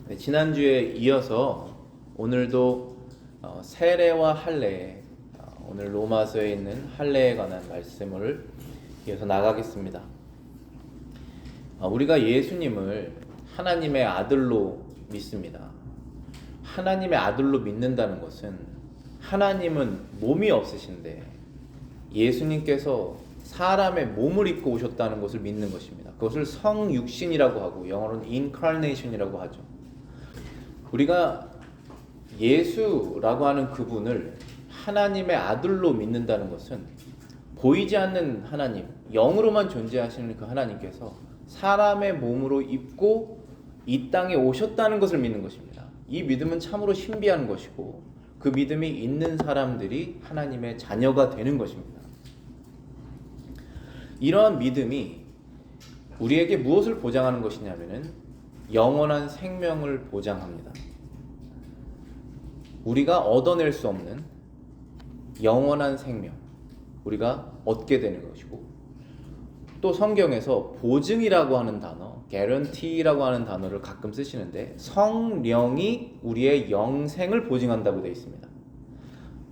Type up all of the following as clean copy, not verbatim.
네, 지난주에 이어서 오늘도 세례와 할례, 오늘 로마서에 있는 할례에 관한 말씀을 이어서 나가겠습니다. 우리가 예수님을 하나님의 아들로 믿습니다. 하나님의 아들로 믿는다는 것은 하나님은 몸이 없으신데 예수님께서 사람의 몸을 입고 오셨다는 것을 믿는 것입니다. 그것을 성육신이라고 하고 영어로는 incarnation이라고 하죠. 우리가 예수라고 하는 그분을 하나님의 아들로 믿는다는 것은 보이지 않는 하나님, 영으로만 존재하시는 그 하나님께서 사람의 몸으로 입고 이 땅에 오셨다는 것을 믿는 것입니다. 이 믿음은 참으로 신비한 것이고 그 믿음이 있는 사람들이 하나님의 자녀가 되는 것입니다. 이러한 믿음이 우리에게 무엇을 보장하는 것이냐면은 영원한 생명을 보장합니다. 우리가 얻어낼 수 없는 영원한 생명, 우리가 얻게 되는 것이고, 또 성경에서 보증이라고 하는 단어, guarantee라고 하는 단어를 가끔 쓰시는데 성령이 우리의 영생을 보증한다고 되어 있습니다.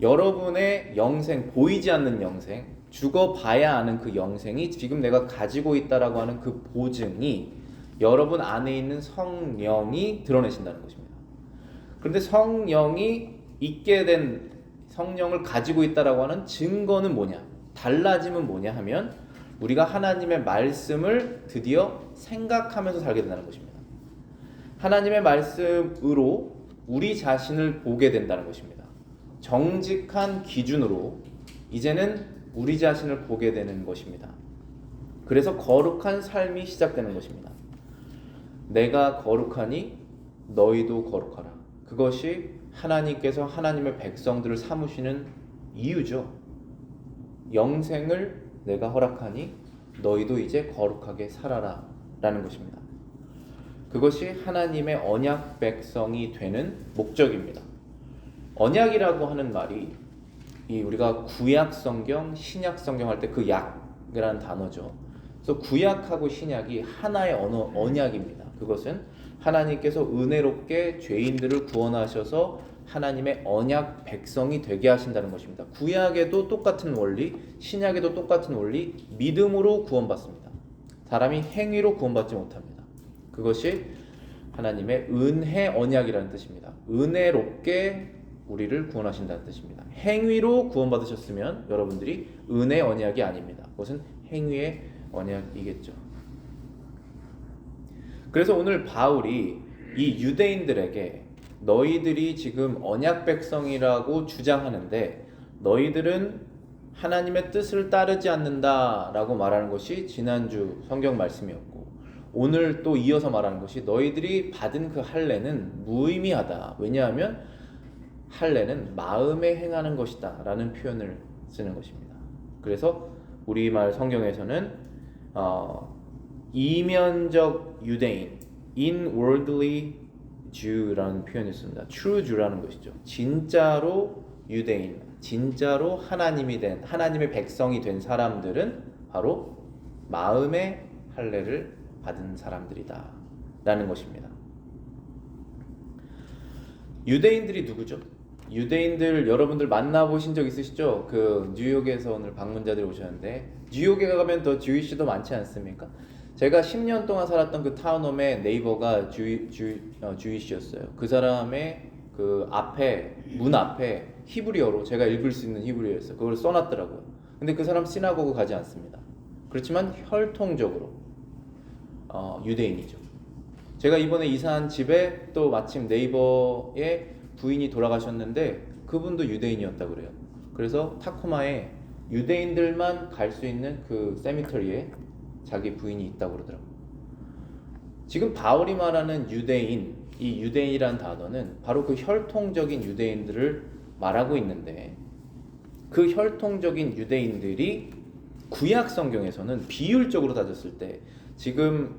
여러분의 영생, 보이지 않는 영생, 죽어봐야 아는 그 영생이 지금 내가 가지고 있다라고 하는 그 보증이 여러분 안에 있는 성령이 드러내신다는 것입니다. 그런데 성령이 있게 된, 성령을 가지고 있다라고 하는 증거는 뭐냐? 달라짐은 뭐냐 하면 우리가 하나님의 말씀을 드디어 생각하면서 살게 된다는 것입니다. 하나님의 말씀으로 우리 자신을 보게 된다는 것입니다. 정직한 기준으로 이제는 우리 자신을 보게 되는 것입니다. 그래서 거룩한 삶이 시작되는 것입니다. 내가 거룩하니 너희도 거룩하라. 그것이 하나님께서 하나님의 백성들을 삼으시는 이유죠. 영생을 내가 허락하니 너희도 이제 거룩하게 살아라 라는 것입니다. 그것이 하나님의 언약 백성이 되는 목적입니다. 언약이라고 하는 말이 우리가 구약 성경, 신약 성경 할 때 그 약이라는 단어죠. 그래서 구약하고 신약이 하나의 언약입니다. 그것은 하나님께서 은혜롭게 죄인들을 구원하셔서 하나님의 언약 백성이 되게 하신다는 것입니다. 구약에도 똑같은 원리, 신약에도 똑같은 원리, 믿음으로 구원받습니다. 사람이 행위로 구원받지 못합니다. 그것이 하나님의 은혜 언약이라는 뜻입니다. 은혜롭게 우리를 구원하신다는 뜻입니다. 행위로 구원받으셨으면 여러분들이 은혜 언약이 아닙니다. 그것은 행위의 언약이겠죠. 그래서 오늘 바울이 이 유대인들에게 너희들이 지금 언약 백성이라고 주장하는데 너희들은 하나님의 뜻을 따르지 않는다라고 말하는 것이 지난주 성경 말씀이었고, 오늘 또 이어서 말하는 것이 너희들이 받은 그 할례는 무의미하다. 왜냐하면 할례는 마음에 행하는 것이다 라는 표현을 쓰는 것입니다. 그래서 우리말 성경에서는 이면적 유대인, inwardly Jew라는 표현이 있습니다. true Jew라는 것이죠. 진짜로 유대인, 진짜로 하나님이 된, 하나님의 백성이 된 사람들은 바로 마음의 할례를 받은 사람들이다 라는 것입니다. 유대인들이 누구죠? 유대인들 여러분들 만나보신 적 있으시죠? 그 뉴욕에서 오늘 방문자들이 오셨는데 뉴욕에 가면 더 주이시도 많지 않습니까? 제가 10년 동안 살았던 그 타운홈의 네이버가 주이시였어요. 그 사람의 그 앞에, 문 앞에 히브리어로 제가 읽을 수 있는 히브리어였어요. 그걸 써놨더라고요. 근데 그 사람 시나고그 가지 않습니다. 그렇지만 혈통적으로 유대인이죠. 제가 이번에 이사한 집에 또 마침 네이버에 부인이 돌아가셨는데 그분도 유대인이었다 그래요. 그래서 타코마에 유대인들만 갈 수 있는 그 세미터리에 자기 부인이 있다고 그러더라고요. 지금 바울이 말하는 유대인, 이 유대인이라는 단어는 바로 그 혈통적인 유대인들을 말하고 있는데 그 혈통적인 유대인들이 구약 성경에서는 비율적으로 따졌을 때 지금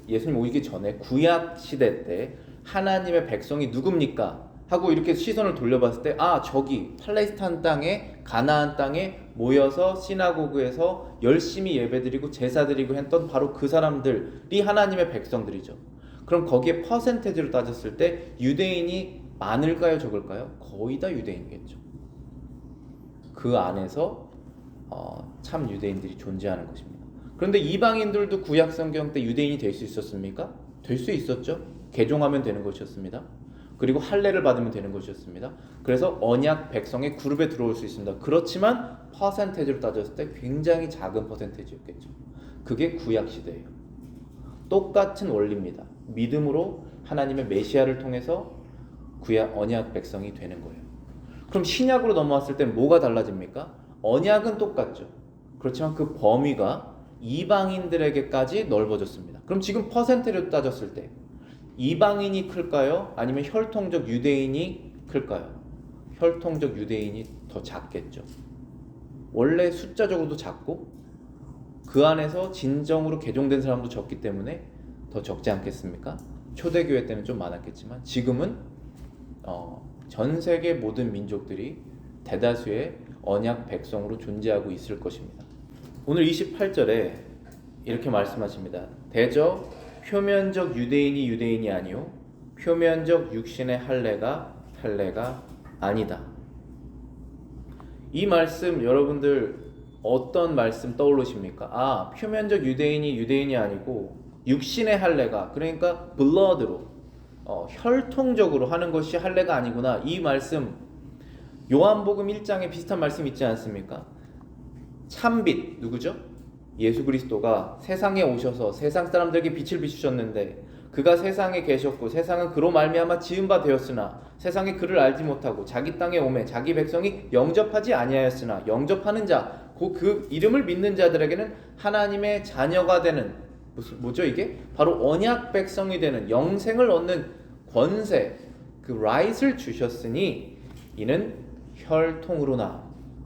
예수님 오기 전에 구약 시대 때 하나님의 백성이 누굽니까? 하고 이렇게 시선을 돌려봤을 때 저기 팔레스타인 땅에, 가나안 땅에 모여서 시나고그에서 열심히 예배드리고 제사드리고 했던 바로 그 사람들이 하나님의 백성들이죠. 그럼 거기에 퍼센테이지로 따졌을 때 유대인이 많을까요, 적을까요? 거의 다 유대인이겠죠. 그 안에서 참 유대인들이 존재하는 것입니다. 그런데 이방인들도 구약 성경 때 유대인이 될 수 있었습니까? 될 수 있었죠. 개종하면 되는 것이었습니다. 그리고 할례를 받으면 되는 것이었습니다. 그래서 언약 백성의 그룹에 들어올 수 있습니다. 그렇지만 퍼센테이지로 따졌을 때 굉장히 작은 퍼센테이지였겠죠. 그게 구약 시대예요. 똑같은 원리입니다. 믿음으로 하나님의 메시아를 통해서 구약 언약 백성이 되는 거예요. 그럼 신약으로 넘어왔을 때 뭐가 달라집니까? 언약은 똑같죠. 그렇지만 그 범위가 이방인들에게까지 넓어졌습니다. 그럼 지금 퍼센테이지로 따졌을 때 이방인이 클까요? 아니면 혈통적 유대인이 클까요? 혈통적 유대인이 더 작겠죠. 원래 숫자적으로도 작고 그 안에서 진정으로 개종된 사람도 적기 때문에 더 적지 않겠습니까? 초대교회 때는 좀 많았겠지만 지금은 전 세계 모든 민족들이 대다수의 언약 백성으로 존재하고 있을 것입니다. 오늘 28절에 이렇게 말씀하십니다. 대저 표면적 유대인이 아니요 표면적 육신의 할례가 아니다. 이 말씀 여러분들 어떤 말씀 떠오르십니까? 표면적 유대인이 아니고 육신의 할례가, 그러니까 blood로 혈통적으로 하는 것이 할례가 아니구나. 이 말씀 요한복음 1장에 비슷한 말씀 있지 않습니까? 참빛 누구죠? 예수 그리스도가 세상에 오셔서 세상 사람들에게 빛을 비추셨는데 그가 세상에 계셨고 세상은 그로 말미암아 지은 바 되었으나 세상에 그를 알지 못하고 자기 땅에 오매 자기 백성이 영접하지 아니하였으나 영접하는 자 곧 그 이름을 믿는 자들에게는 하나님의 자녀가 되는 뭐죠 이게? 바로 언약 백성이 되는 영생을 얻는 권세, 그 right을 주셨으니 이는 혈통으로나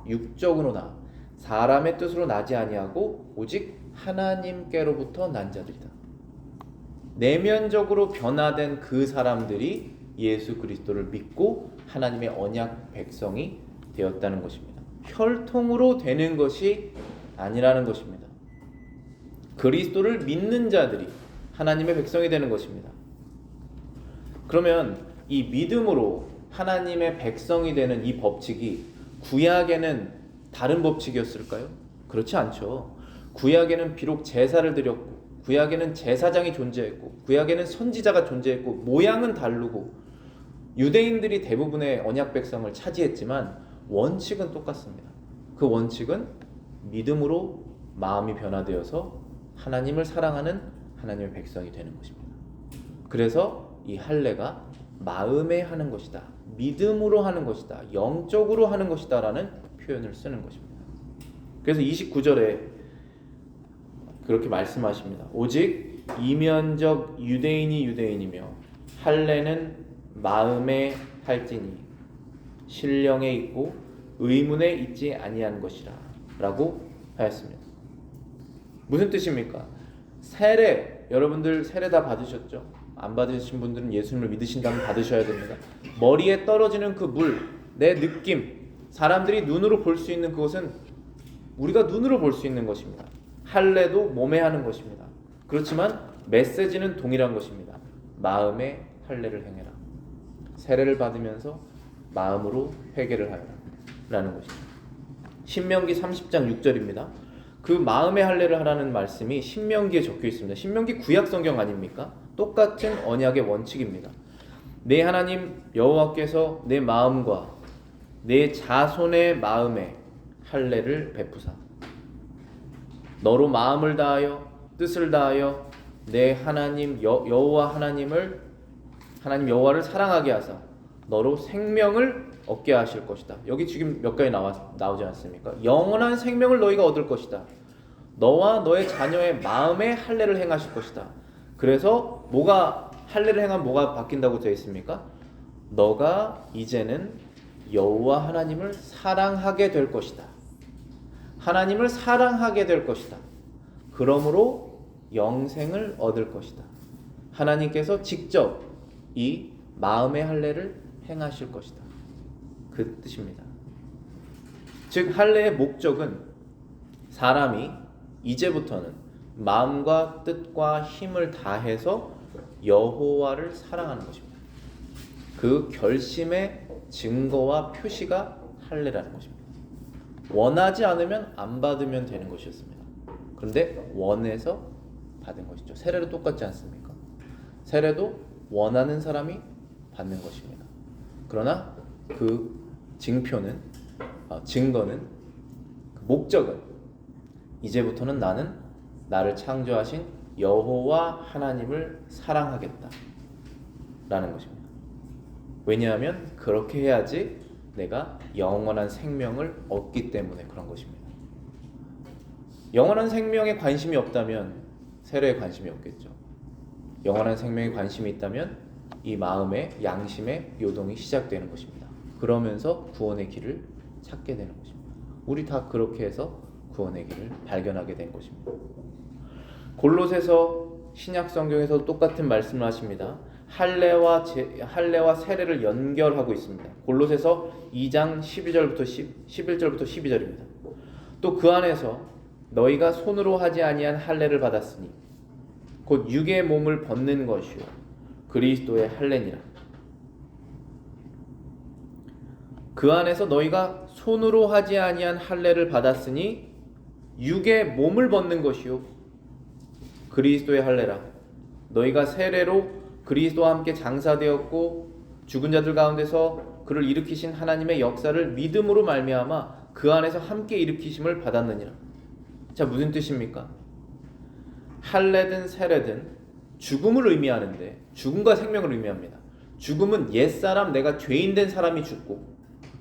육적으로나 사람의 뜻으로 나지 아니하고 오직 하나님께로부터 난 자들이다. 내면적으로 변화된 그 사람들이 예수 그리스도를 믿고 하나님의 언약 백성이 되었다는 것입니다. 혈통으로 되는 것이 아니라는 것입니다. 그리스도를 믿는 자들이 하나님의 백성이 되는 것입니다. 그러면 이 믿음으로 하나님의 백성이 되는 이 법칙이 구약에는 다른 법칙이었을까요? 그렇지 않죠. 구약에는 비록 제사를 드렸고 구약에는 제사장이 존재했고 구약에는 선지자가 존재했고 모양은 다르고 유대인들이 대부분의 언약 백성을 차지했지만 원칙은 똑같습니다. 그 원칙은 믿음으로 마음이 변화되어서 하나님을 사랑하는 하나님의 백성이 되는 것입니다. 그래서 이 할례가 마음에 하는 것이다, 믿음으로 하는 것이다, 영적으로 하는 것이다 라는 표현을 쓰는 것입니다. 그래서 29절에 그렇게 말씀하십니다. 오직 이면적 유대인이며 할례는 마음에 할지니 신령에 있고 의문에 있지 아니한 것이라 라고 하였습니다. 무슨 뜻입니까? 세례, 여러분들 세례 다 받으셨죠? 안 받으신 분들은 예수님을 믿으신다면 받으셔야 됩니다. 머리에 떨어지는 그 물, 내 느낌, 사람들이 눈으로 볼 수 있는 그것은 우리가 눈으로 볼 수 있는 것입니다. 할례도 몸에 하는 것입니다. 그렇지만 메시지는 동일한 것입니다. 마음에 할례를 행해라. 세례를 받으면서 마음으로 회개를 하여라 라는 것이죠. 신명기 30장 6절입니다. 그 마음의 할례를 하라는 말씀이 신명기에 적혀 있습니다. 신명기 구약 성경 아닙니까? 똑같은 언약의 원칙입니다. 내 하나님 여호와께서 내 마음과 내 자손의 마음에 할례를 베푸사 너로 마음을 다하여 뜻을 다하여 내 하나님 여호와 하나님 여호와를 사랑하게 하사 너로 생명을 얻게 하실 것이다. 여기 지금 몇 가지 나오지 않습니까? 영원한 생명을 너희가 얻을 것이다. 너와 너의 자녀의 마음에 할례를 행하실 것이다. 그래서 할례를 행하면 뭐가 바뀐다고 되어 있습니까? 너가 이제는 여호와 하나님을 사랑하게 될 것이다. 하나님을 사랑하게 될 것이다. 그러므로 영생을 얻을 것이다. 하나님께서 직접 이 마음의 할례를 행하실 것이다. 그 뜻입니다. 즉 할례의 목적은 사람이 이제부터는 마음과 뜻과 힘을 다해서 여호와를 사랑하는 것입니다. 그 결심의 증거와 표시가 할례라는 것입니다. 원하지 않으면 안 받으면 되는 것이었습니다. 그런데 원해서 받은 것이죠. 세례도 똑같지 않습니까? 세례도 원하는 사람이 받는 것입니다. 그러나 그 증거는, 그 목적은 이제부터는 나는 나를 창조하신 여호와 하나님을 사랑하겠다 라는 것입니다. 왜냐하면 그렇게 해야지 내가 영원한 생명을 얻기 때문에 그런 것입니다. 영원한 생명에 관심이 없다면 세례에 관심이 없겠죠. 영원한 생명에 관심이 있다면 이 마음의 양심의 요동이 시작되는 것입니다. 그러면서 구원의 길을 찾게 되는 것입니다. 우리 다 그렇게 해서 구원의 길을 발견하게 된 것입니다. 골로새서 신약 성경에서 똑같은 말씀을 하십니다. 할례와 세례를 연결하고 있습니다. 골로새서 2장 11절부터 12절입니다. 또 그 안에서 너희가 손으로 하지 아니한 할례를 받았으니 곧 육의 몸을 벗는 것이요 그리스도의 할례니라. 그 안에서 너희가 손으로 하지 아니한 할례를 받았으니 육의 몸을 벗는 것이요 그리스도의 할례라. 너희가 세례로 그리스도와 함께 장사되었고 죽은 자들 가운데서 그를 일으키신 하나님의 역사를 믿음으로 말미암아 그 안에서 함께 일으키심을 받았느니라. 자, 무슨 뜻입니까? 할례든 세례든 죽음을 의미하는데 죽음과 생명을 의미합니다. 죽음은 옛사람, 내가 죄인된 사람이 죽고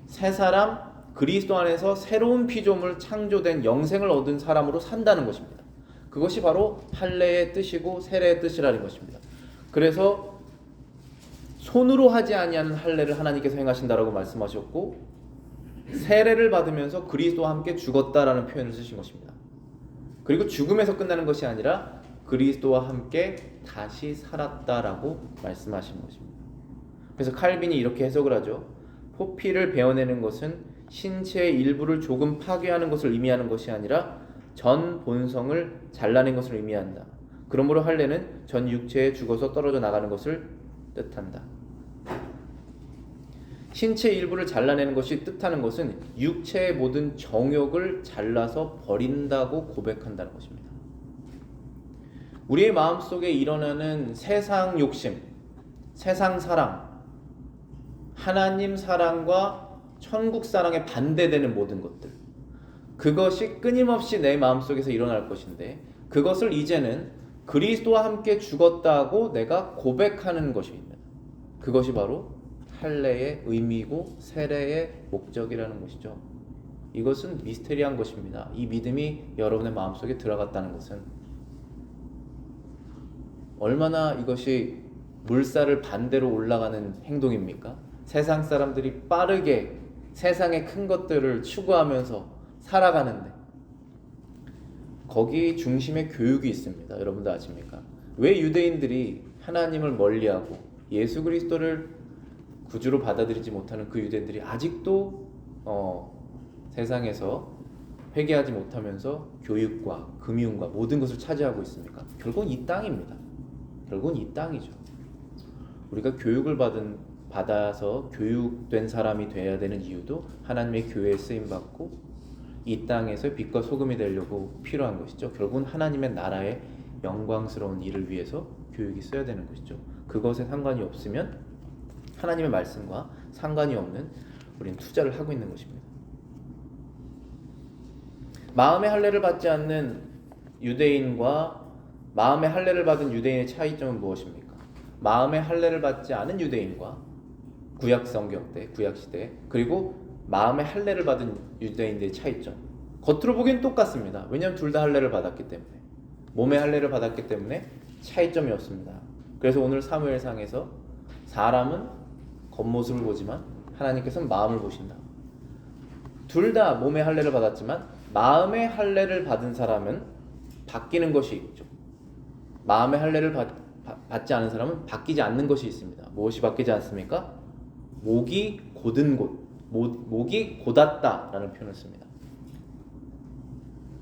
새 사람, 그리스도 안에서 새로운 피조물 창조된 영생을 얻은 사람으로 산다는 것입니다. 그것이 바로 할례의 뜻이고 세례의 뜻이라는 것입니다. 그래서 손으로 하지 아니하는 할례를 하나님께서 행하신다라고 말씀하셨고 세례를 받으면서 그리스도와 함께 죽었다라는 표현을 쓰신 것입니다. 그리고 죽음에서 끝나는 것이 아니라 그리스도와 함께 다시 살았다라고 말씀하시는 것입니다. 그래서 칼빈이 이렇게 해석을 하죠. 포피를 베어내는 것은 신체의 일부를 조금 파괴하는 것을 의미하는 것이 아니라 전 본성을 잘라낸 것을 의미한다. 그러므로 할례는 전 육체에 죽어서 떨어져 나가는 것을 뜻한다. 신체 일부를 잘라내는 것이 뜻하는 것은 육체의 모든 정욕을 잘라서 버린다고 고백한다는 것입니다. 우리의 마음속에 일어나는 세상 욕심, 세상 사랑, 하나님 사랑과 천국 사랑에 반대되는 모든 것들, 그것이 끊임없이 내 마음속에서 일어날 것인데 그것을 이제는 그리스도와 함께 죽었다고 내가 고백하는 것입니다. 그것이 바로 할례의 의미이고 세례의 목적이라는 것이죠. 이것은 미스테리한 것입니다. 이 믿음이 여러분의 마음속에 들어갔다는 것은 얼마나 이것이 물살을 반대로 올라가는 행동입니까? 세상 사람들이 빠르게 세상의 큰 것들을 추구하면서 살아가는데 거기 중심에 교육이 있습니다. 여러분도 아십니까? 왜 유대인들이 하나님을 멀리하고 예수 그리스도를 구주로 받아들이지 못하는 그 유대인들이 아직도 세상에서 회개하지 못하면서 교육과 금융과 모든 것을 차지하고 있습니까? 결국은 이 땅입니다. 결국은 이 땅이죠. 우리가 교육을 받아서 교육된 사람이 되어야 되는 이유도 하나님의 교회에 쓰임받고 이 땅에서 빛과 소금이 되려고 필요한 것이죠. 결국은 하나님의 나라의 영광스러운 일을 위해서 교육이 써야 되는 것이죠. 그것에 상관이 없으면 하나님의 말씀과 상관이 없는 우리는 투자를 하고 있는 것입니다. 마음의 할례를 받지 않는 유대인과 마음의 할례를 받은 유대인의 차이점은 무엇입니까? 마음의 할례를 받지 않은 유대인과 구약 성경 때, 구약 시대, 그리고 마음의 할례를 받은 유대인들의 차이점. 겉으로 보기엔 똑같습니다. 왜냐하면 둘 다 할례를 받았기 때문에, 몸의 할례를 받았기 때문에 차이점이 없습니다. 그래서 오늘 사무엘상에서 사람은 겉모습을 보지만 하나님께서는 마음을 보신다. 둘 다 몸의 할례를 받았지만 마음의 할례를 받은 사람은 바뀌는 것이 있죠. 마음의 할례를 받지 않은 사람은 바뀌지 않는 것이 있습니다. 무엇이 바뀌지 않습니까? 목이 곧은 곳, 목이 곧았다라는 표현을 씁니다.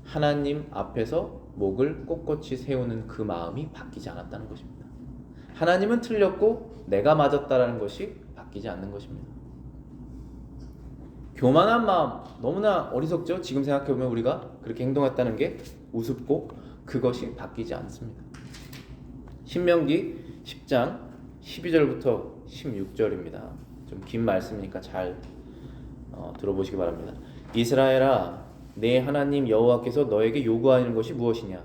하나님 앞에서 목을 꼿꼿이 세우는 그 마음이 바뀌지 않았다는 것입니다. 하나님은 틀렸고 내가 맞았다라는 것이 바뀌지 않는 것입니다. 교만한 마음 너무나 어리석죠. 지금 생각해보면 우리가 그렇게 행동했다는 게 우습고 그것이 바뀌지 않습니다. 신명기 10장 12절부터 16절입니다. 좀 긴 말씀이니까 잘 들어보시기 바랍니다. 이스라엘아, 내 하나님 여호와께서 너에게 요구하는 것이 무엇이냐?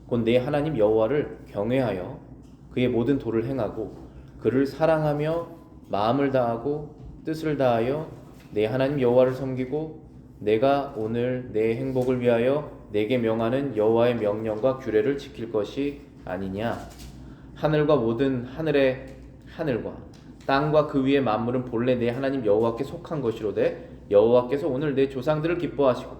곧 내 하나님 여호와를 경외하여 그의 모든 도를 행하고 그를 사랑하며 마음을 다하고 뜻을 다하여 내 하나님 여호와를 섬기고 내가 오늘 내 행복을 위하여 내게 명하는 여호와의 명령과 규례를 지킬 것이 아니냐? 하늘과 모든 하늘의 하늘과 땅과 그 위의 만물은 본래 내 하나님 여호와께 속한 것이로되 여호와께서 오늘 내 조상들을 기뻐하시고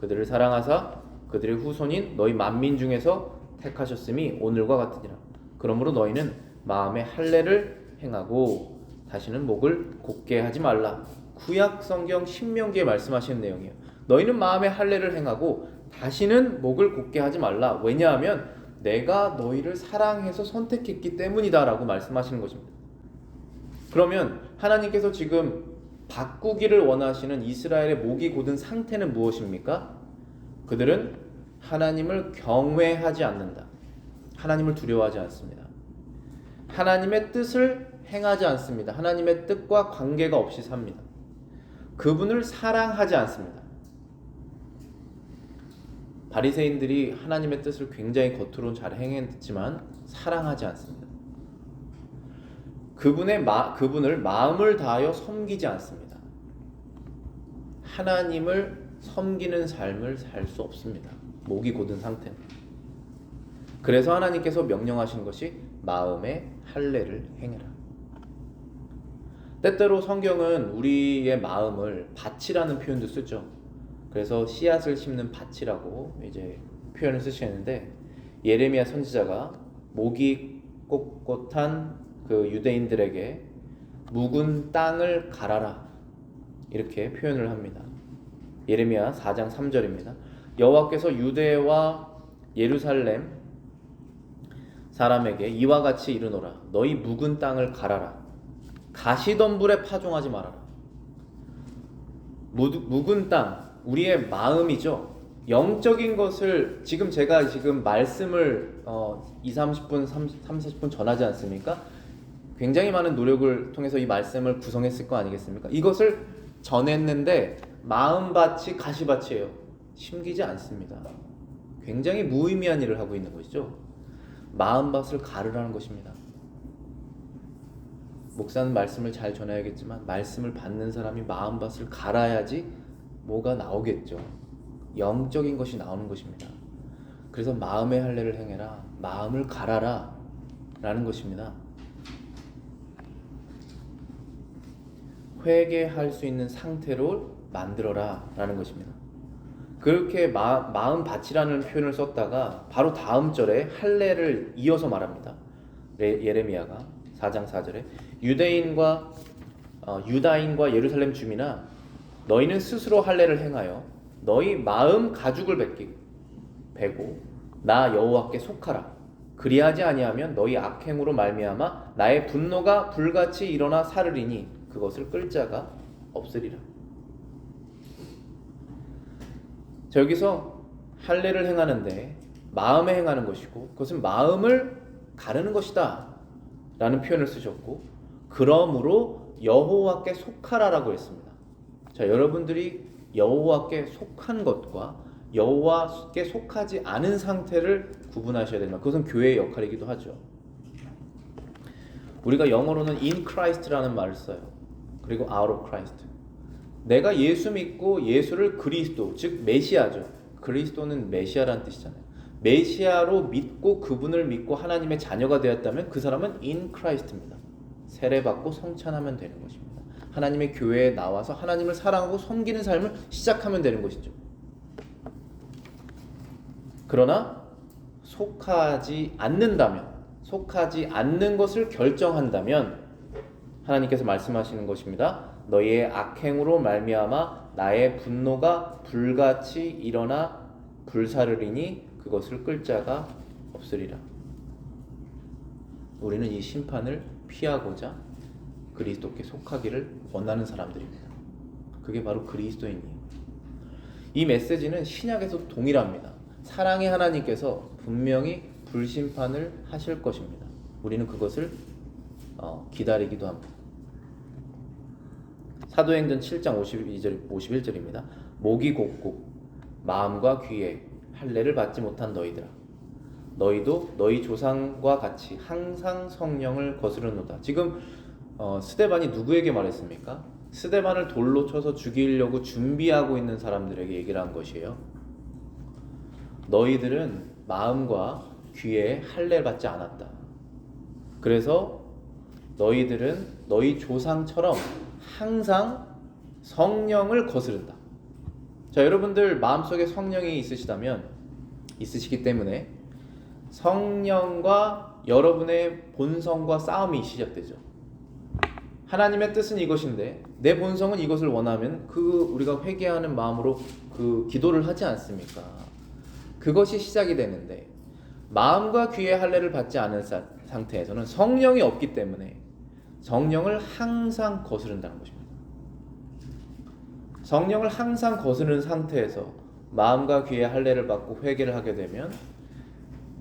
그들을 사랑하사 그들의 후손인 너희 만민 중에서 택하셨음이 오늘과 같으니라. 그러므로 너희는 마음의 할례를 행하고 다시는 목을 곧게 하지 말라. 구약 성경 신명기에 말씀하시는 내용이에요. 너희는 마음의 할례를 행하고 다시는 목을 곧게 하지 말라. 왜냐하면 내가 너희를 사랑해서 선택했기 때문이다 라고 말씀하시는 것입니다. 그러면 하나님께서 지금 바꾸기를 원하시는 이스라엘의 목이 곧은 상태는 무엇입니까? 그들은 하나님을 경외하지 않는다. 하나님을 두려워하지 않습니다. 하나님의 뜻을 행하지 않습니다. 하나님의 뜻과 관계가 없이 삽니다. 그분을 사랑하지 않습니다. 바리새인들이 하나님의 뜻을 굉장히 겉으로는 잘 행했지만 사랑하지 않습니다. 그분을 마음을 다하여 섬기지 않습니다. 하나님을 섬기는 삶을 살 수 없습니다. 목이 곧은 상태는. 그래서 하나님께서 명령하신 것이 마음의 할례를 행해라. 때때로 성경은 우리의 마음을 밭이라는 표현도 쓰죠. 그래서 씨앗을 심는 밭이라고 이제 표현을 쓰시는데 예레미야 선지자가 목이 꼿꼿한 그 유대인들에게 묵은 땅을 갈아라 이렇게 표현을 합니다. 예레미야 4장 3절입니다. 여호와께서 유대와 예루살렘 사람에게 이와 같이 이르노라. 너희 묵은 땅을 갈아라. 가시덤불에 파종하지 말아라. 묵은 땅, 우리의 마음이죠. 영적인 것을 제가 말씀을 30분, 40분 전하지 않습니까? 굉장히 많은 노력을 통해서 이 말씀을 구성했을 거 아니겠습니까? 이것을 전했는데 마음밭이 가시밭이에요. 심기지 않습니다. 굉장히 무의미한 일을 하고 있는 것이죠. 마음밭을 가르라는 것입니다. 목사는 말씀을 잘 전해야겠지만 말씀을 받는 사람이 마음밭을 갈아야지 뭐가 나오겠죠. 영적인 것이 나오는 것입니다. 그래서 마음의 할례를 행해라. 마음을 갈아라 라는 것입니다. 회개할 수 있는 상태로 만들어라 라는 것입니다. 그렇게 마음밭이라는 표현을 썼다가 바로 다음 절에 할례를 이어서 말합니다. 예레미야가 4장 4절에 유다인과 예루살렘 주민아 너희는 스스로 할례를 행하여 너희 마음 가죽을 베고 나 여호와께 속하라. 그리하지 아니하면 너희 악행으로 말미암아 나의 분노가 불같이 일어나 사르리니 그것을 끌 자가 없으리라. 자, 여기서 할례를 행하는데 마음에 행하는 것이고 그것은 마음을 가르는 것이다 라는 표현을 쓰셨고 그러므로 여호와께 속하라라고 했습니다. 자, 여러분들이 여호와께 속한 것과 여호와께 속하지 않은 상태를 구분하셔야 됩니다. 그것은 교회의 역할이기도 하죠. 우리가 영어로는 in Christ라는 말을 써요. 그리고 out of Christ. 내가 예수 믿고 예수를 그리스도, 즉 메시아죠. 그리스도는 메시아라는 뜻이잖아요. 메시아로 믿고 그분을 믿고 하나님의 자녀가 되었다면 그 사람은 in Christ입니다. 세례받고 성찬하면 되는 것입니다. 하나님의 교회에 나와서 하나님을 사랑하고 섬기는 삶을 시작하면 되는 것이죠. 그러나 속하지 않는다면, 속하지 않는 것을 결정한다면 하나님께서 말씀하시는 것입니다. 너희의 악행으로 말미암아 나의 분노가 불같이 일어나 불사르리니 그것을 끌 자가 없으리라. 우리는 이 심판을 피하고자 그리스도께 속하기를 원하는 사람들입니다. 그게 바로 그리스도인이에요. 이 메시지는 신약에서 동일합니다. 사랑의 하나님께서 분명히 불심판을 하실 것입니다. 우리는 그것을 기다리기도 합니다. 사도행전 7장 51절입니다. 목이 곧고 마음과 귀에 할례를 받지 못한 너희들아, 너희도 너희 조상과 같이 항상 성령을 거스르노다. 지금 스데반이 누구에게 말했습니까? 스데반을 돌로 쳐서 죽이려고 준비하고 있는 사람들에게 얘기를 한 것이에요. 너희들은 마음과 귀에 할례를 받지 않았다. 그래서 너희들은 너희 조상처럼 항상 성령을 거스른다. 자, 여러분들 마음속에 성령이 있으시기 때문에 성령과 여러분의 본성과 싸움이 시작되죠. 하나님의 뜻은 이것인데 내 본성은 이것을 원하면 우리가 회개하는 마음으로 기도를 하지 않습니까? 그것이 시작이 되는데 마음과 귀의 할례를 받지 않은 상태에서는 성령이 없기 때문에 성령을 항상 거스른다는 것입니다. 성령을 항상 거스르는 상태에서 마음과 귀의 할례를 받고 회개를 하게 되면,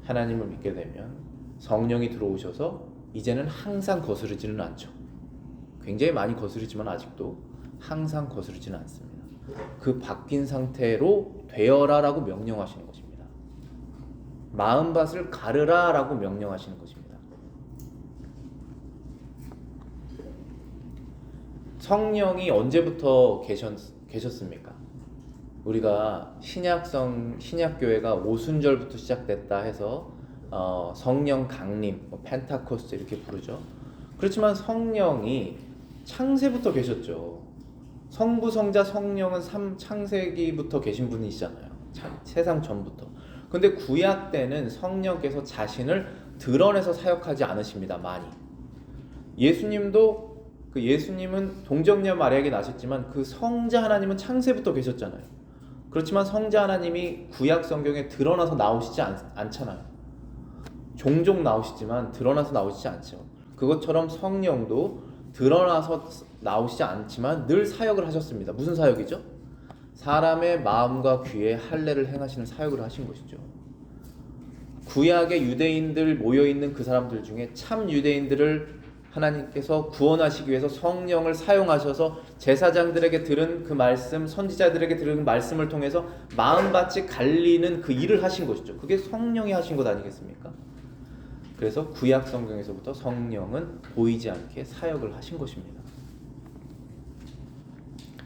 하나님을 믿게 되면 성령이 들어오셔서 이제는 항상 거스르지는 않죠. 굉장히 많이 거스르지만 아직도 항상 거스르지는 않습니다. 그 바뀐 상태로 되어라라고 명령하시는 것입니다. 마음밭을 가르라라고 명령하시는 것입니다. 성령이 언제부터 계셨습니까? 우리가 신약교회가 오순절부터 시작됐다 해서 성령 강림, 펜타코스트 이렇게 부르죠. 그렇지만 성령이 창세부터 계셨죠. 성부, 성자, 성령은 창세기부터 계신 분이시잖아요. 세상 전부터. 근데 구약 때는 성령께서 자신을 드러내서 사역하지 않으십니다. 많이. 예수님은 동정녀 마리아에게 나셨지만 그 성자 하나님은 창세부터 계셨잖아요. 그렇지만 성자 하나님이 구약 성경에 드러나서 나오시지 않잖아요. 종종 나오시지만 드러나서 나오시지 않죠. 그것처럼 성령도 드러나서 나오시지 않지만 늘 사역을 하셨습니다. 무슨 사역이죠? 사람의 마음과 귀에 할례를 행하시는 사역을 하신 것이죠. 구약의 유대인들 모여있는 그 사람들 중에 참 유대인들을 하나님께서 구원하시기 위해서 성령을 사용하셔서 제사장들에게 들은 그 말씀, 선지자들에게 들은 말씀을 통해서 마음밭이 갈리는 그 일을 하신 것이죠. 그게 성령이 하신 것 아니겠습니까? 그래서 구약 성경에서부터 성령은 보이지 않게 사역을 하신 것입니다.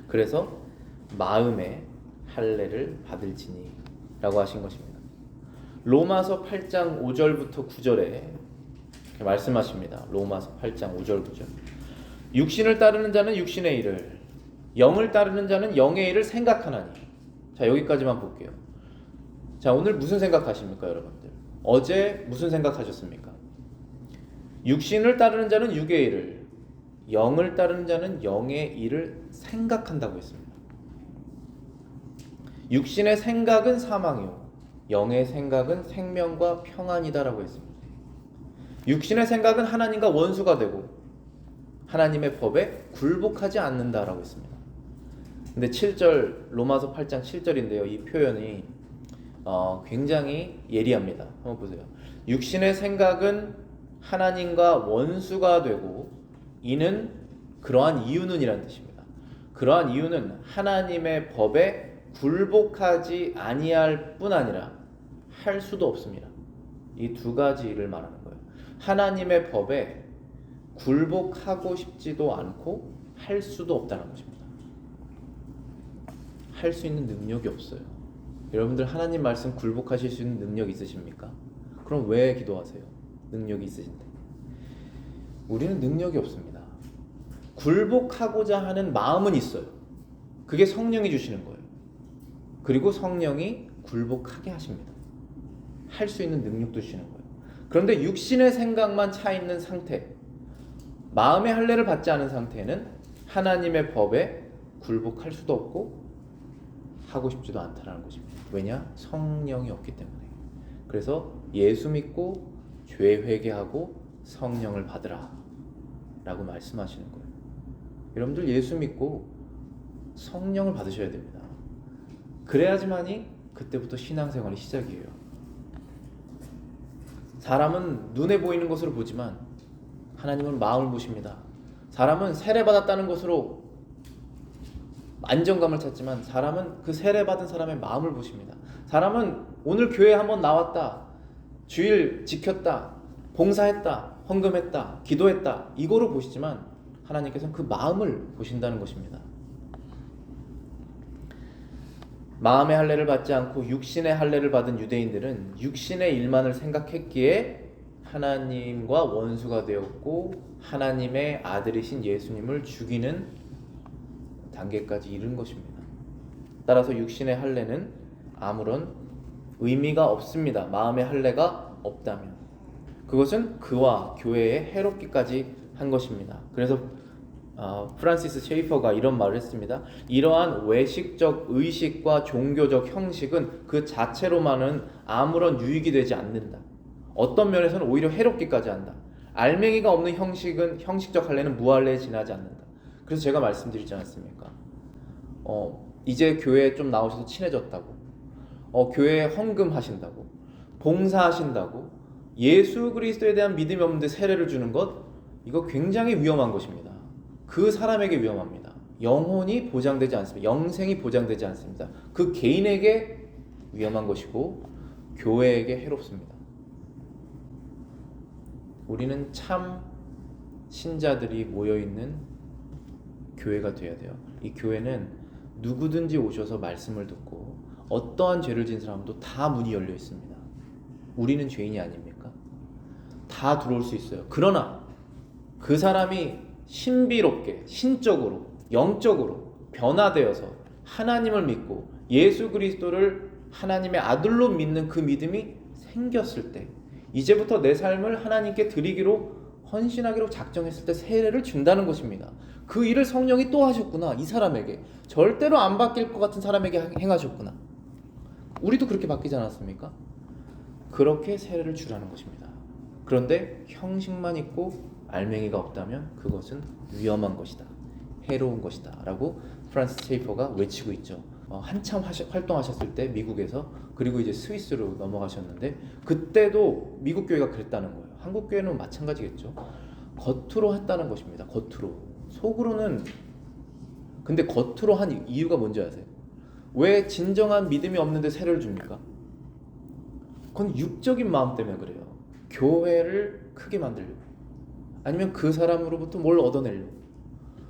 그래서 마음에 할례를 받을지니 라고 하신 것입니다. 로마서 8장 5절부터 9절에 말씀하십니다. 로마서 8장 5절 9절. 육신을 따르는 자는 육신의 일을, 영을 따르는 자는 영의 일을 생각하나니. 자, 여기까지만 볼게요. 자, 오늘 무슨 생각하십니까, 여러분들? 어제 무슨 생각하셨습니까? 육신을 따르는 자는 육의 일을, 영을 따르는 자는 영의 일을 생각한다고 했습니다. 육신의 생각은 사망이요, 영의 생각은 생명과 평안이다라고 했습니다. 육신의 생각은 하나님과 원수가 되고 하나님의 법에 굴복하지 않는다라고 했습니다. 근데 7절, 로마서 8장 7절인데요. 이 표현이 굉장히 예리합니다. 한번 보세요. 육신의 생각은 하나님과 원수가 되고 이는 그러한 이유는 이란 뜻입니다. 그러한 이유는 하나님의 법에 굴복하지 아니할 뿐 아니라 할 수도 없습니다. 이 두 가지를 말하는 거예요. 하나님의 법에 굴복하고 싶지도 않고 할 수도 없다는 것입니다. 할 수 있는 능력이 없어요. 여러분들 하나님 말씀 굴복하실 수 있는 능력 있으십니까? 그럼 왜 기도하세요? 능력이 있으신데. 우리는 능력이 없습니다. 굴복하고자 하는 마음은 있어요. 그게 성령이 주시는 거예요. 그리고 성령이 굴복하게 하십니다. 할 수 있는 능력도 주시는 거예요. 그런데 육신의 생각만 차 있는 상태, 마음의 할례를 받지 않은 상태는 하나님의 법에 굴복할 수도 없고 하고 싶지도 않다는 것입니다. 왜냐? 성령이 없기 때문에. 그래서 예수 믿고 죄 회개하고 성령을 받으라 라고 말씀하시는 거예요. 여러분들 예수 믿고 성령을 받으셔야 됩니다. 그래야지만이 그때부터 신앙생활이 시작이에요. 사람은 눈에 보이는 것으로 보지만 하나님은 마음을 보십니다. 사람은 세례받았다는 것으로 안정감을 찾지만 사람은 그 세례받은 사람의 마음을 보십니다. 사람은 오늘 교회에 한번 나왔다, 주일 지켰다, 봉사했다, 헌금했다, 기도했다 이거로 보시지만 하나님께서는 그 마음을 보신다는 것입니다. 마음의 할례를 받지 않고 육신의 할례를 받은 유대인들은 육신의 일만을 생각했기에 하나님과 원수가 되었고 하나님의 아들이신 예수님을 죽이는 단계까지 이른 것입니다. 따라서 육신의 할례는 아무런 의미가 없습니다. 마음의 할례가 없다면 그것은 그와 교회에 해롭기까지 한 것입니다. 그래서 프란시스 셰이퍼가 이런 말을 했습니다. 이러한 외식적 의식과 종교적 형식은 그 자체로만은 아무런 유익이 되지 않는다. 어떤 면에서는 오히려 해롭기까지 한다. 알맹이가 없는 형식적 할례는 무할례에 지나지 않는다. 그래서 제가 말씀드리지 않았습니까? 이제 교회에 좀 나오셔서 친해졌다고, 교회에 헌금하신다고, 봉사하신다고, 예수 그리스도에 대한 믿음이 없는데 세례를 주는 것, 이거 굉장히 위험한 것입니다. 그 사람에게 위험합니다. 영혼이 보장되지 않습니다. 영생이 보장되지 않습니다. 그 개인에게 위험한 것이고 교회에게 해롭습니다. 우리는 참 신자들이 모여있는 교회가 되어야 돼요. 이 교회는 누구든지 오셔서 말씀을 듣고 어떠한 죄를 지은 사람도 다 문이 열려 있습니다. 우리는 죄인이 아닙니까? 다 들어올 수 있어요. 그러나 그 사람이 신비롭게 신적으로 영적으로 변화되어서 하나님을 믿고 예수 그리스도를 하나님의 아들로 믿는 그 믿음이 생겼을 때, 이제부터 내 삶을 하나님께 드리기로 헌신하기로 작정했을 때 세례를 준다는 것입니다. 그 일을 성령이 또 하셨구나. 이 사람에게 절대로 안 바뀔 것 같은 사람에게 행하셨구나. 우리도 그렇게 바뀌지 않았습니까? 그렇게 세례를 주라는 것입니다. 그런데 형식만 있고 알맹이가 없다면 그것은 위험한 것이다, 해로운 것이다 라고 프란시스 셰이퍼가 외치고 있죠. 한참 활동하셨을 때 미국에서, 그리고 이제 스위스로 넘어가셨는데 그때도 미국 교회가 그랬다는 거예요. 한국 교회는 마찬가지겠죠. 겉으로 했다는 것입니다. 겉으로. 속으로는, 근데 겉으로 한 이유가 뭔지 아세요? 왜 진정한 믿음이 없는데 세례를 줍니까? 그건 육적인 마음 때문에 그래요. 교회를 크게 만들려고, 아니면 그 사람으로부터 뭘 얻어내려고.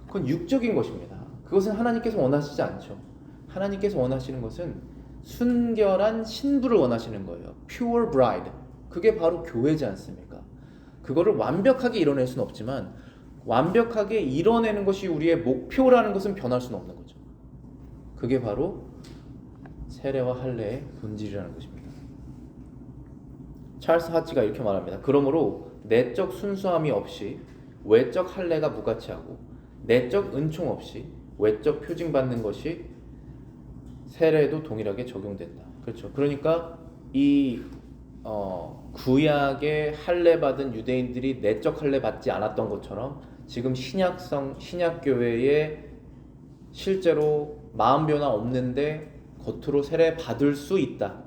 그건 육적인 것입니다. 그것은 하나님께서 원하시지 않죠. 하나님께서 원하시는 것은 순결한 신부를 원하시는 거예요. Pure bride. 그게 바로 교회지 않습니까? 그거를 완벽하게 이뤄낼 수는 없지만 완벽하게 이뤄내는 것이 우리의 목표라는 것은 변할 수는 없는 거죠. 그게 바로 세례와 할례의 본질이라는 것입니다. 찰스 하치가 이렇게 말합니다. 그러므로 내적 순수함이 없이 외적 할례가 무가치하고 내적 은총 없이 외적 표징받는 것이 세례에도 동일하게 적용된다. 그렇죠. 그러니까 이 구약의 할례 받은 유대인들이 내적 할례 받지 않았던 것처럼 지금 신약 교회에 실제로 마음 변화 없는데 겉으로 세례 받을 수 있다.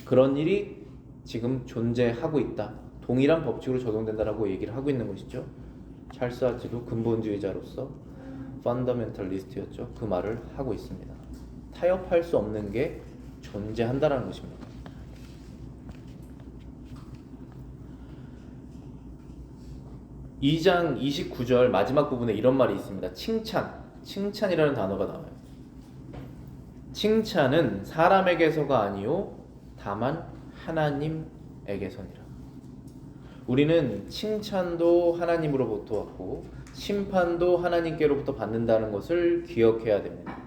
그런 일이 지금 존재하고 있다. 동일한 법칙으로 적용된다라고 얘기를 하고 있는 것이죠. 찰스 하치도 근본주의자로서 펀더멘털리스트였죠. 그 말을 하고 있습니다. 타협할 수 없는 게 존재한다라는 것입니다. (2장 29절) 마지막 부분에 이런 말이 있습니다. 칭찬이라는 단어가 나와요. 칭찬은 사람에게서가 아니요 다만 하나님에게서니라. 우리는 칭찬도 하나님으로부터 왔고 심판도 하나님께로부터 받는다는 것을 기억해야 됩니다.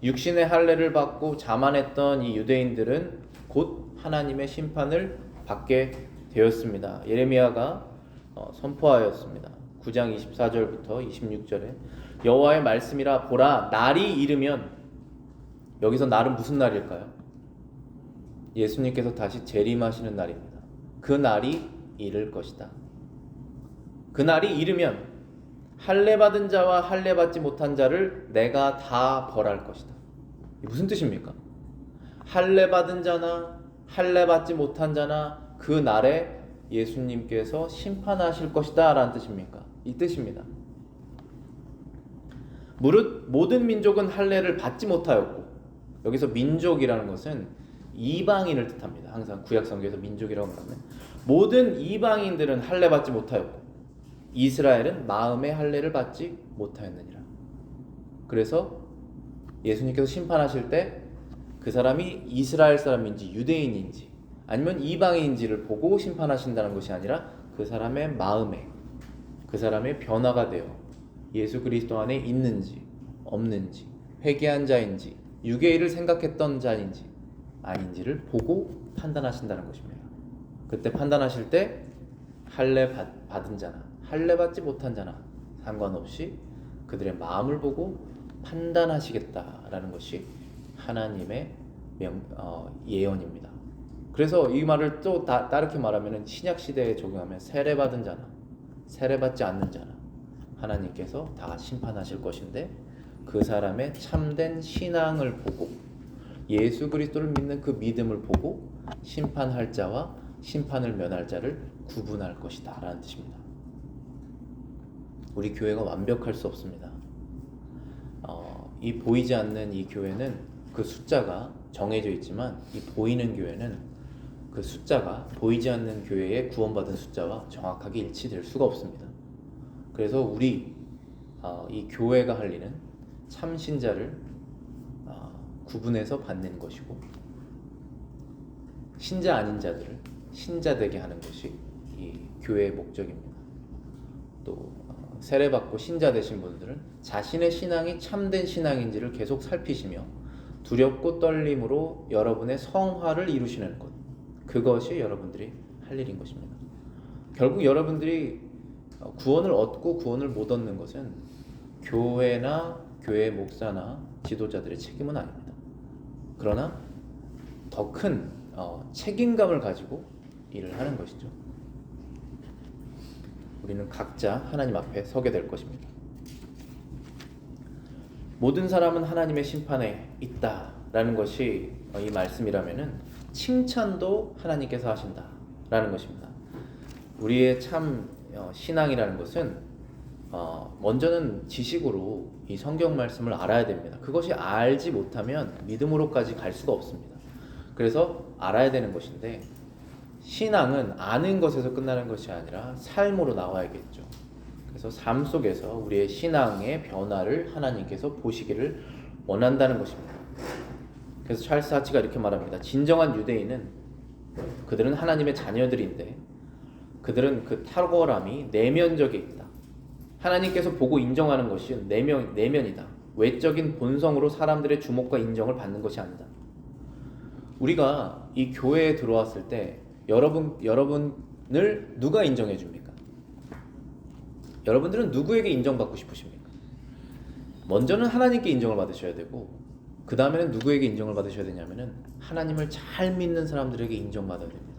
육신의 할례를 받고 자만했던 이 유대인들은 곧 하나님의 심판을 받게 되었습니다. 예레미야가 선포하였습니다. 9장 24절부터 26절에 여호와의 말씀이라 보라 날이 이르면, 여기서 날은 무슨 날일까요? 예수님께서 다시 재림하시는 날입니다. 그 날이 이를 것이다. 그날이 이르면 할례 받은 자와 할례 받지 못한 자를 내가 다 벌할 것이다. 이게 무슨 뜻입니까? 할례 받은 자나 할례 받지 못한 자나 그 날에 예수님께서 심판하실 것이다 라는 뜻입니까? 이 뜻입니다. 무릇 모든 민족은 할례를 받지 못하였고, 여기서 민족이라는 것은 이방인을 뜻합니다. 항상 구약 성경에서 민족이라고 말하면 모든 이방인들은 할례 받지 못하였고 이스라엘은 마음의 할례를 받지 못하였느니라. 그래서 예수님께서 심판하실 때 그 사람이 이스라엘 사람인지 유대인인지 아니면 이방인인지를 보고 심판하신다는 것이 아니라 그 사람의 마음에, 그 사람의 변화가 되어 예수 그리스도 안에 있는지 없는지, 회개한 자인지 유괴일을 생각했던 자인지 아닌지를 보고 판단하신다는 것입니다. 그때 판단하실 때 할례 받은 자나 할례 받지 못한 자나 상관없이 그들의 마음을 보고 판단하시겠다라는 것이 하나님의 예언입니다. 그래서 이 말을 또 다르게 말하면 신약 시대에 적용하면 세례 받은 자나 세례 받지 않는 자나 하나님께서 다 심판하실 것인데, 그 사람의 참된 신앙을 보고 예수 그리스도를 믿는 그 믿음을 보고 심판할 자와 심판을 면할 자를 구분할 것이다 라는 뜻입니다. 우리 교회가 완벽할 수 없습니다. 이 보이지 않는 이 교회는 그 숫자가 정해져 있지만, 이 보이는 교회는 그 숫자가 보이지 않는 교회의 구원받은 숫자와 정확하게 일치될 수가 없습니다. 그래서 우리 이 교회가 할 일은 참 신자를 구분해서 받는 것이고, 신자 아닌 자들을 신자 되게 하는 것이 이 교회의 목적입니다. 또 세례받고 신자 되신 분들은 자신의 신앙이 참된 신앙인지를 계속 살피시며 두렵고 떨림으로 여러분의 성화를 이루시는 것, 그것이 여러분들이 할 일인 것입니다. 결국 여러분들이 구원을 얻고 구원을 못 얻는 것은 교회나 교회 목사나 지도자들의 책임은 아닙니다. 그러나 더 큰 책임감을 가지고 일을 하는 것이죠. 우리는 각자 하나님 앞에 서게 될 것입니다. 모든 사람은 하나님의 심판에 있다라는 것이 이 말씀이라면은 칭찬도 하나님께서 하신다라는 것입니다. 우리의 참 신앙이라는 것은 먼저는 지식으로 이 성경 말씀을 알아야 됩니다. 그것이 알지 못하면 믿음으로까지 갈 수가 없습니다. 그래서 알아야 되는 것인데, 신앙은 아는 것에서 끝나는 것이 아니라 삶으로 나와야겠죠. 그래서 삶 속에서 우리의 신앙의 변화를 하나님께서 보시기를 원한다는 것입니다. 그래서 찰스 하치가 이렇게 말합니다. 진정한 유대인은 그들은 하나님의 자녀들인데 그들은 그 탁월함이 내면적에 있다. 하나님께서 보고 인정하는 것이 내면이다. 외적인 본성으로 사람들의 주목과 인정을 받는 것이 아니다. 우리가 이 교회에 들어왔을 때 여러분을 누가 인정해 줍니까? 여러분들은 누구에게 인정받고 싶으십니까? 먼저는 하나님께 인정을 받으셔야 되고, 그 다음에는 누구에게 인정을 받으셔야 되냐면은 하나님을 잘 믿는 사람들에게 인정받아야 됩니다.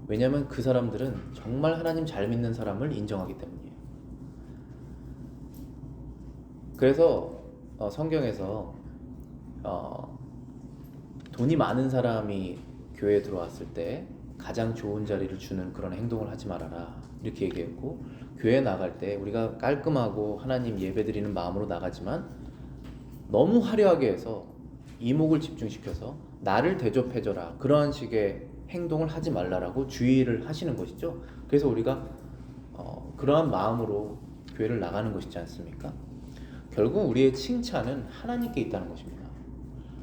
왜냐하면 그 사람들은 정말 하나님 잘 믿는 사람을 인정하기 때문이에요. 그래서 성경에서 돈이 많은 사람이 교회에 들어왔을 때 가장 좋은 자리를 주는 그런 행동을 하지 말아라 이렇게 얘기했고, 교회 나갈 때 우리가 깔끔하고 하나님 예배드리는 마음으로 나가지만 너무 화려하게 해서 이목을 집중시켜서 나를 대접해줘라 그러한 식의 행동을 하지 말라라고 주의를 하시는 것이죠. 그래서 우리가 그러한 마음으로 교회를 나가는 것이지 않습니까? 결국 우리의 칭찬은 하나님께 있다는 것입니다.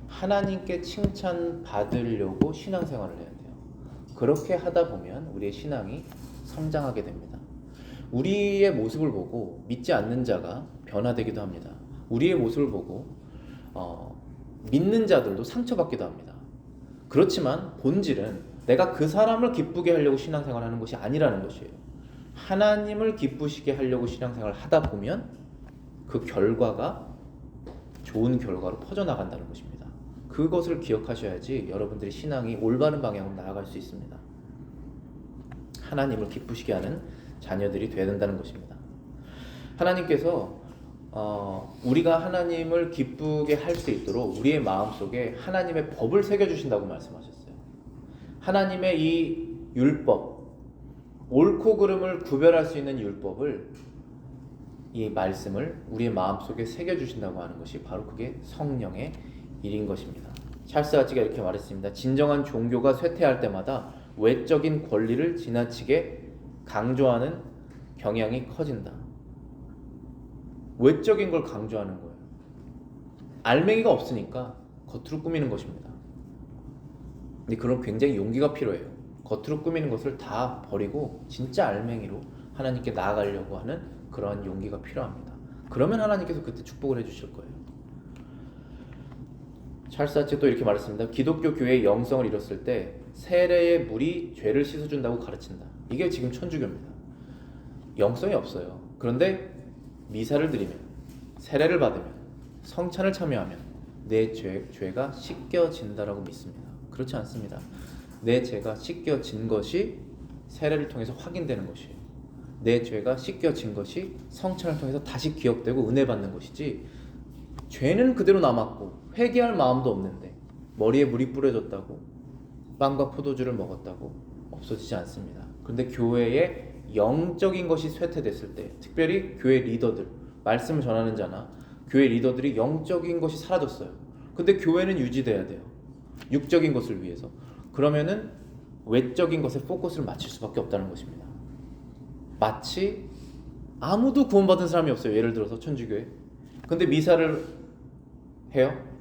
하나님께 칭찬 받으려고 신앙생활을 해야 돼요. 그렇게 하다 보면 우리의 신앙이 성장하게 됩니다. 우리의 모습을 보고 믿지 않는 자가 변화되기도 합니다. 우리의 모습을 보고 믿는 자들도 상처받기도 합니다. 그렇지만 본질은 내가 그 사람을 기쁘게 하려고 신앙생활을 하는 것이 아니라는 것이에요. 하나님을 기쁘시게 하려고 신앙생활을 하다 보면 그 결과가 좋은 결과로 퍼져나간다는 것입니다. 그것을 기억하셔야지 여러분들의 신앙이 올바른 방향으로 나아갈 수 있습니다. 하나님을 기쁘시게 하는 자녀들이 되어야 된다는 것입니다. 하나님께서 우리가 하나님을 기쁘게 할 수 있도록 우리의 마음속에 하나님의 법을 새겨주신다고 말씀하셨어요. 하나님의 이 율법, 옳고 그름을 구별할 수 있는 율법을, 이 말씀을 우리의 마음속에 새겨주신다고 하는 것이 바로 그게 성령의 일인 것입니다. 찰스 아치가 이렇게 말했습니다. 진정한 종교가 쇠퇴할 때마다 외적인 권리를 지나치게 강조하는 경향이 커진다. 외적인 걸 강조하는 거예요. 알맹이가 없으니까 겉으로 꾸미는 것입니다. 근데 그런 굉장히 용기가 필요해요. 겉으로 꾸미는 것을 다 버리고 진짜 알맹이로 하나님께 나아가려고 하는 그러한 용기가 필요합니다. 그러면 하나님께서 그때 축복을 해주실 거예요. 찰스 아치 또 이렇게 말했습니다. 기독교 교회의 영성을 이뤘을 때 세례의 물이 죄를 씻어준다고 가르친다. 이게 지금 천주교입니다. 영성이 없어요. 그런데 미사를 드리면, 세례를 받으면, 성찬을 참여하면 내 죄가 씻겨진다라고 믿습니다. 그렇지 않습니다. 내 죄가 씻겨진 것이 세례를 통해서 확인되는 것이에요. 내 죄가 씻겨진 것이 성찬을 통해서 다시 기억되고 은혜 받는 것이지, 죄는 그대로 남았고 회개할 마음도 없는데 머리에 물이 뿌려졌다고 빵과 포도주를 먹었다고 없어지지 않습니다. 그런데 교회의 영적인 것이 쇠퇴됐을 때, 특별히 교회 리더들, 말씀을 전하는 자나 교회 리더들이 영적인 것이 사라졌어요. 근데 교회는 유지돼야 돼요. 육적인 것을 위해서. 그러면은 외적인 것에 포커스를 맞출 수밖에 없다는 것입니다. 마치 아무도 구원받은 사람이 없어요. 예를 들어서 천주교에. 근데 미사를 해요.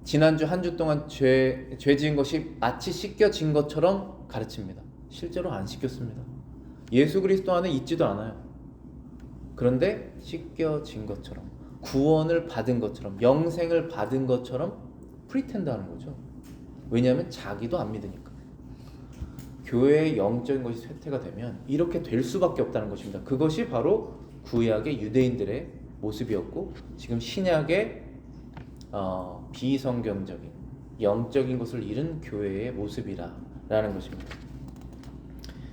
지난주 한 주 동안 죄 지은 것이 마치 씻겨진 것처럼 가르칩니다. 실제로 안 씻겼습니다. 예수 그리스도 안에 있지도 않아요. 그런데 씻겨진 것처럼, 구원을 받은 것처럼, 영생을 받은 것처럼 프리텐드 하는 거죠. 왜냐하면 자기도 안 믿으니까. 교회의 영적인 것이 쇠퇴가 되면 이렇게 될 수밖에 없다는 것입니다. 그것이 바로 구약의 유대인들의 모습이었고, 지금 신약의 비성경적인 영적인 것을 잃은 교회의 모습이라는 것입니다.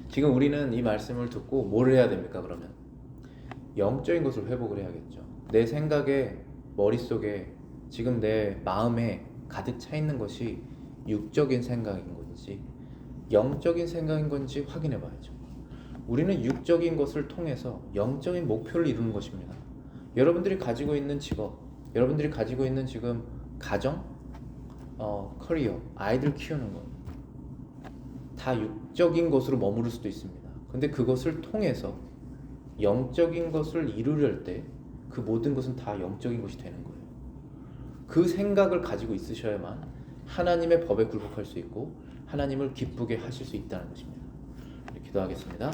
지금 우리는 이 말씀을 듣고 뭘 해야 됩니까? 그러면 영적인 것을 회복을 해야겠죠. 내 생각에, 머릿속에, 지금 내 마음에 가득 차 있는 것이 육적인 생각인 건지 영적인 생각인 건지 확인해 봐야죠. 우리는 육적인 것을 통해서 영적인 목표를 이루는 것입니다. 여러분들이 가지고 있는 직업, 여러분들이 가지고 있는 지금 가정, 커리어, 아이들 키우는 것, 다 육적인 것으로 머무를 수도 있습니다. 근데 그것을 통해서 영적인 것을 이루려 때 그 모든 것은 다 영적인 것이 되는 거예요. 그 생각을 가지고 있으셔야만 하나님의 법에 굴복할 수 있고 하나님을 기쁘게 하실 수 있다는 것입니다. 기도하겠습니다.